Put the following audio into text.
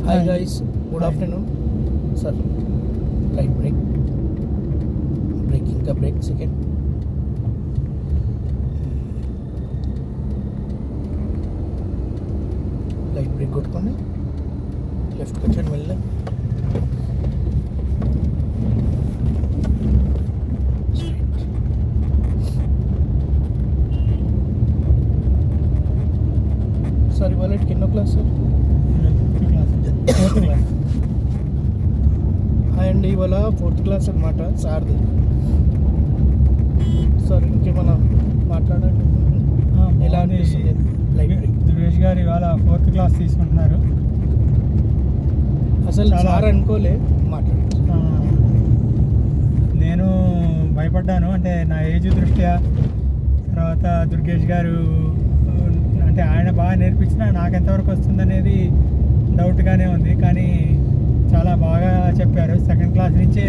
Hi guys, good afternoon. Sir, light break. Braking ka break second. Light brake కొట్టుకోండి, లెఫ్ట్కి వచ్చాను వెళ్ళా. Sir ఇవాళ ఎన్నో class sir? Fourth class. And ఇవాళ ఫోర్త్ క్లాస్ అనమాట సార్ది. సార్ ఇంకేమన్నా మాట్లాడండి, ఎలా అనిపిస్తుంది? దుర్గేష్ గారు ఇవాళ ఫోర్త్ క్లాస్ తీసుకుంటున్నారు. అసలు సార్ అనుకోలే మాట్లాడు. నేను భయపడ్డాను, అంటే నా ఏజ్ దృష్ట్యా. తర్వాత దుర్గేష్ గారు అంటే ఆయన బాగా నేర్పించినా నాకు ఎంతవరకు వస్తుందనేది డౌట్గానే ఉంది. కానీ చాలా బాగా చెప్పారు. సెకండ్ క్లాస్ నుంచే